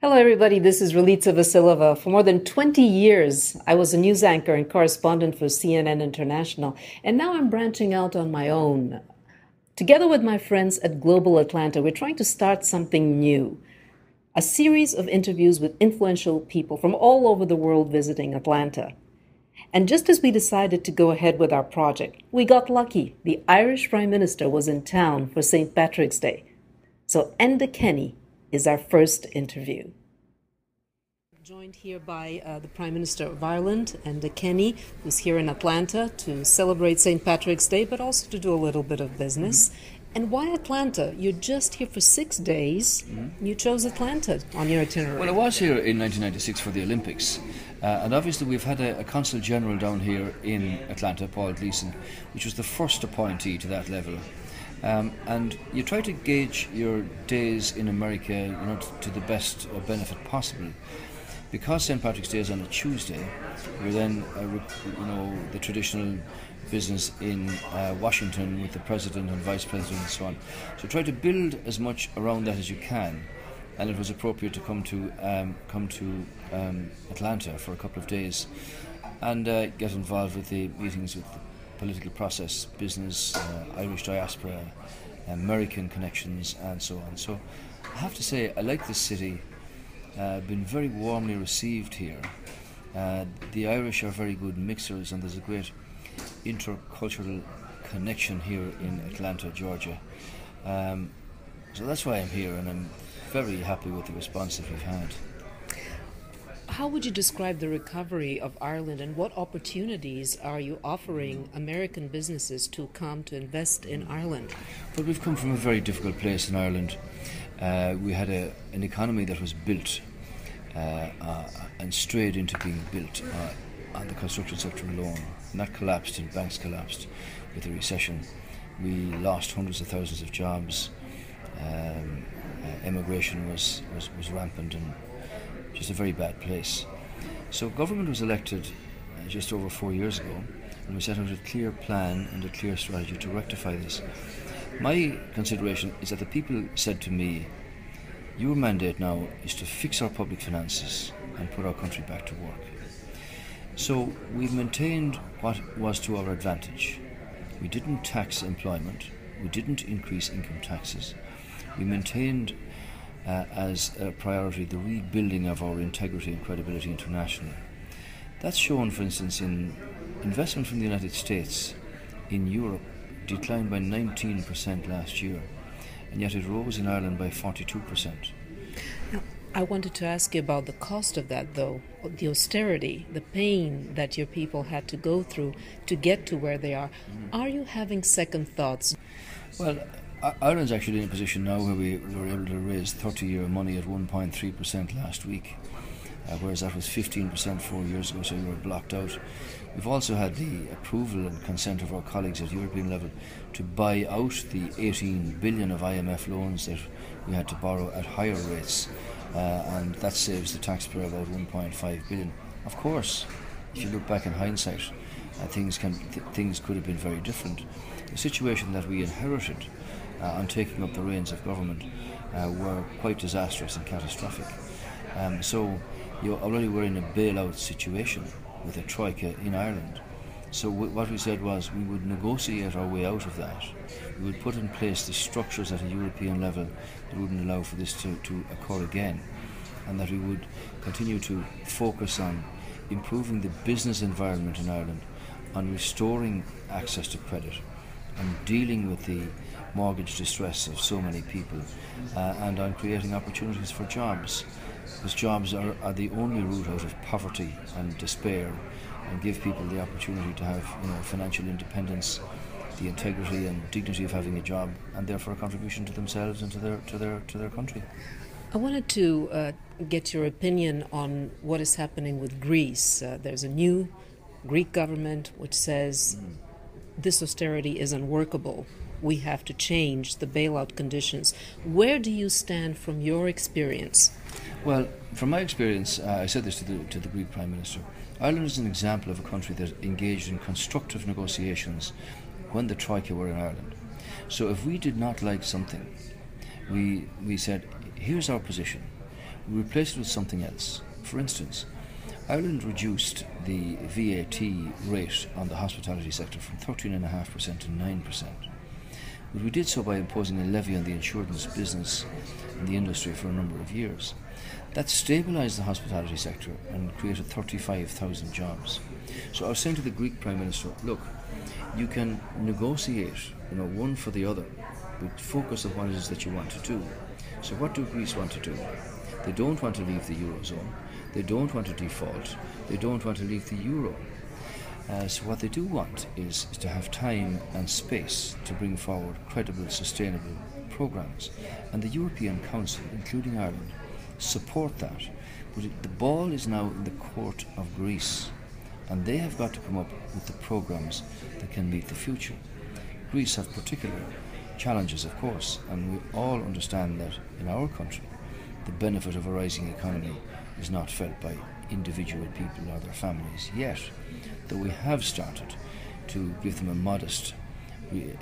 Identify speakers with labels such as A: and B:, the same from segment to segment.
A: Hello, everybody. This is Ralitsa Vassileva. For more than 20 years, I was a news anchor and correspondent for CNN International, and now I'm branching out on my own. Together with my friends at Global Atlanta, we're trying to start something new. A series of interviews with influential people from all over the world visiting Atlanta. And just as we decided to go ahead with our project, we got lucky. The Irish Prime Minister was in town for St. Patrick's Day. So Enda Kenny is our first interview. Joined here by the Prime Minister of Ireland, Enda Kenny, who's here in Atlanta to celebrate St. Patrick's Day, but also to do a little bit of business. And why Atlanta? You're just here for 6 days. You chose Atlanta on your itinerary.
B: Well, I was here in 1996 for the Olympics. And obviously we've had a Consul General down here in Atlanta, Paul Gleeson, which was the first appointee to that level. And you try to gauge your days in America, to the best benefit possible. Because St. Patrick's Day is on a Tuesday, you're then, the traditional business in Washington with the President and Vice President and so on. So try to build as much around that as you can. And it was appropriate to come to Atlanta for a couple of days and get involved with the meetings with the political process, business, Irish diaspora, American connections, and so on. So I have to say, I like this city. Been very warmly received here. The Irish are very good mixers, and there's a great intercultural connection here in Atlanta, Georgia. So that's why I'm here, and I'm very happy with the response that we've had.
A: How would you describe the recovery of Ireland, and what opportunities are you offering American businesses to come to invest in Ireland?
B: Well, we've come from a very difficult place in Ireland. We had an economy that was built and strayed into being built on the construction sector alone. And that collapsed, and banks collapsed with the recession. We lost hundreds of thousands of jobs. Immigration was rampant and just a very bad place. So government was elected just over 4 years ago, and we set out a clear plan and a clear strategy to rectify this. My consideration is that the people said to me, your mandate now is to fix our public finances and put our country back to work. So we've maintained what was to our advantage. We didn't tax employment, we didn't increase income taxes. We maintained as a priority the rebuilding of our integrity and credibility internationally. That's shown, for instance, in investment from the United States in Europe declined by 19% last year, and yet it rose in Ireland by 42%.
A: Now, I wanted to ask you about the cost of that, though, the austerity, the pain that your people had to go through to get to where they are. Are you having second thoughts?
B: Well, Ireland's actually in a position now where we were able to raise 30-year money at 1.3% last week, whereas that was 15% 4 years ago, so we were blocked out. We've also had the approval and consent of our colleagues at European level to buy out the 18 billion of IMF loans that we had to borrow at higher rates, and that saves the taxpayer about 1.5 billion. Of course, if you look back in hindsight, things could have been very different. The situation that we inherited on taking up the reins of government were quite disastrous and catastrophic. So already we're in a bailout situation with a troika in Ireland. So what we said was we would negotiate our way out of that. We would put in place the structures at a European level that wouldn't allow for this to occur again, and that we would continue to focus on improving the business environment in Ireland, on restoring access to credit, and dealing with the mortgage distress of so many people, and on creating opportunities for jobs, because jobs are the only route out of poverty and despair, and give people the opportunity to have financial independence, the integrity and dignity of having a job, and therefore a contribution to themselves and to their country.
A: I wanted to get your opinion on what is happening with Greece. There's a new Greek government which says this austerity is unworkable. We have to change the bailout conditions. Where do you stand from your experience?
B: Well, from my experience, I said this to the Greek Prime Minister, Ireland is an example of a country that engaged in constructive negotiations when the Troika were in Ireland. So if we did not like something, we said, here's our position. we replace it with something else. For instance, Ireland reduced the VAT rate on the hospitality sector from 13.5% to 9%. But we did so by imposing a levy on the insurance business and the industry for a number of years. That stabilised the hospitality sector and created 35,000 jobs. So I was saying to the Greek Prime Minister, look, you can negotiate, one for the other, but focus on what it is that you want to do. So what do Greece want to do? They don't want to leave the Eurozone. They don't want to default. They don't want to leave the Euro. So what they do want is to have time and space to bring forward credible, sustainable programmes. And the European Council, including Ireland, support that. But the ball is now in the court of Greece, and they have got to come up with the programmes that can meet the future. Greece have particular challenges, of course, and we all understand that in our country the benefit of a rising economy is not felt by individual people or their families yet, though we have started to give them a modest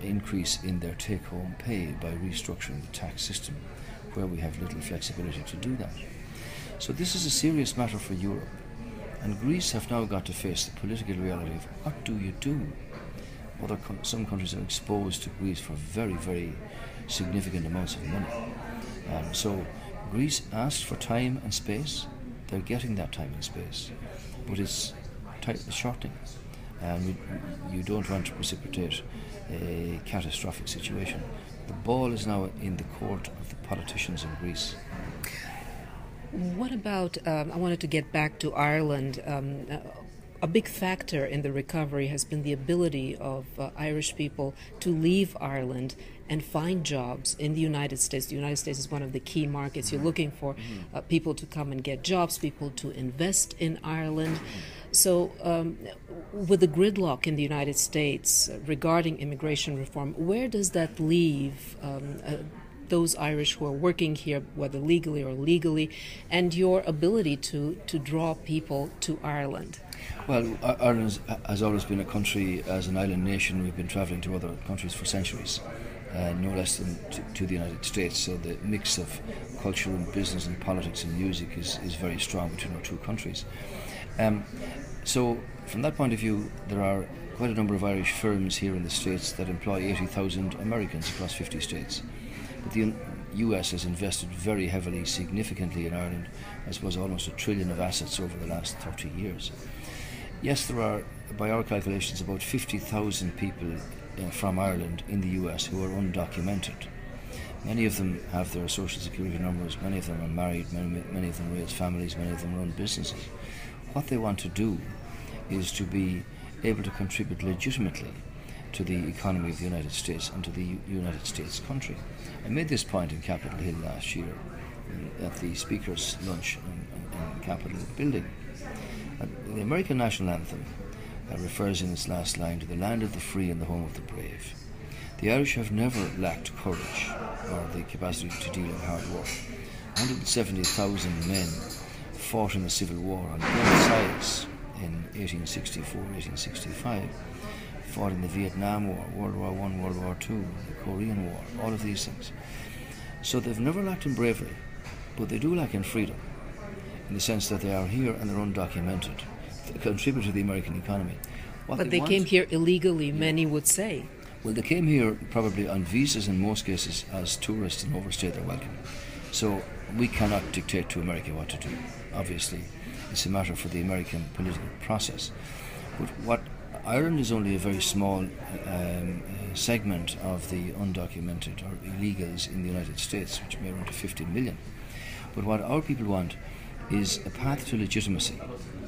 B: increase in their take-home pay by restructuring the tax system, where we have little flexibility to do that. So this is a serious matter for Europe, and Greece have now got to face the political reality of what do you do? Some countries are exposed to Greece for very, very significant amounts of money. So Greece asked for time and space. They're getting that time and space, but it's shortening, and you don't want to precipitate a catastrophic situation. The ball is now in the court of the politicians in Greece.
A: What about, I wanted to get back to Ireland. A big factor in the recovery has been the ability of Irish people to leave Ireland and find jobs in the United States. The United States is one of the key markets. You're looking for people to come and get jobs, people to invest in Ireland. So with the gridlock in the United States regarding immigration reform, where does that leave those Irish who are working here, whether legally or illegally, and your ability to draw people to Ireland?
B: Well, Ireland has always been a country, as an island nation, we've been travelling to other countries for centuries, no less than to the United States. So the mix of culture and business and politics and music is very strong between our two countries. So from that point of view, there are quite a number of Irish firms here in the States that employ 80,000 Americans across 50 states. But the US has invested very heavily, significantly in Ireland, I suppose almost $1 trillion of assets over the last 30 years. Yes, there are, by our calculations, about 50,000 people from Ireland in the US who are undocumented. Many of them have their social security numbers, many of them are married, many of them raise families, many of them run businesses. What they want to do is to be able to contribute legitimately to the economy of the United States and to the United States country. I made this point in Capitol Hill last year at the Speaker's lunch in Capitol Building. The American national anthem refers in its last line to the land of the free and the home of the brave. The Irish have never lacked courage or the capacity to deal in hard work. 170,000 men fought in the Civil War on both sides in 1864, 1865, fought in the Vietnam War, World War I, World War II, the Korean War, all of these things. So they've never lacked in bravery, but they do lack in freedom, in the sense that they are here and they're undocumented. They contribute to the American economy.
A: But they came here illegally, many would say.
B: Well, they came here probably on visas in most cases as tourists and overstayed their welcome. So we cannot dictate to America what to do. Obviously, it's a matter for the American political process. But what Ireland is only a very small segment of the undocumented or illegals in the United States, which may run to 15 million. But what our people want is a path to legitimacy,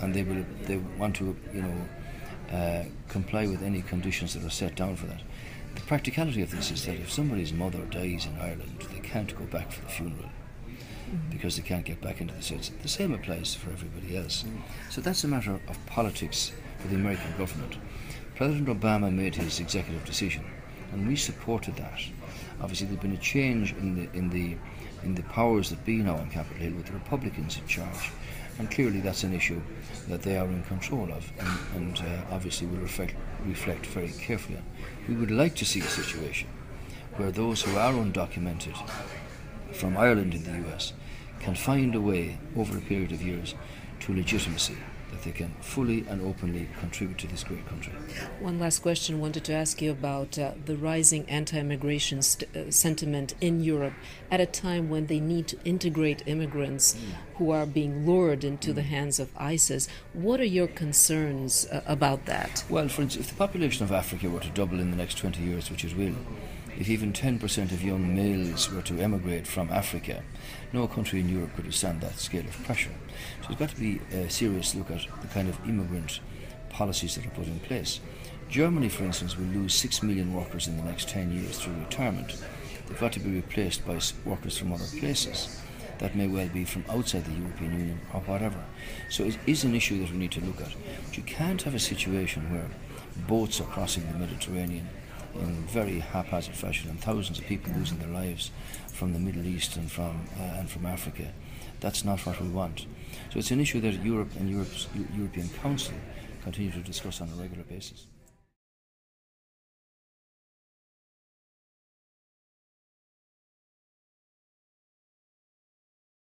B: and they want to comply with any conditions that are set down for that. The practicality of this is that if somebody's mother dies in Ireland, they can't go back for the funeral because they can't get back into the States. The same applies for everybody else. So that's a matter of politics for the American government. President Obama made his executive decision, and we supported that. Obviously, there's been a change in the powers that be now on Capitol Hill with the Republicans in charge, and clearly that's an issue that they are in control of, and obviously will reflect very carefully on. We would like to see a situation where those who are undocumented from Ireland in the US can find a way over a period of years to legitimacy, that they can fully and openly contribute to this great country.
A: One last question I wanted to ask you about the rising anti-immigration sentiment in Europe at a time when they need to integrate immigrants who are being lured into the hands of ISIS. What are your concerns about that?
B: Well, for instance, if the population of Africa were to double in the next 20 years, which it will, if even 10% of young males were to emigrate from Africa, no country in Europe could withstand that scale of pressure. So there's got to be a serious look at the kind of immigrant policies that are put in place. Germany, for instance, will lose 6 million workers in the next 10 years through retirement. They've got to be replaced by workers from other places. That may well be from outside the European Union or whatever. So it is an issue that we need to look at. But you can't have a situation where boats are crossing the Mediterranean in very haphazard fashion and thousands of people losing their lives from the Middle East and from Africa. That's not what we want. So it's an issue that Europe and European Council continue to discuss on a regular basis.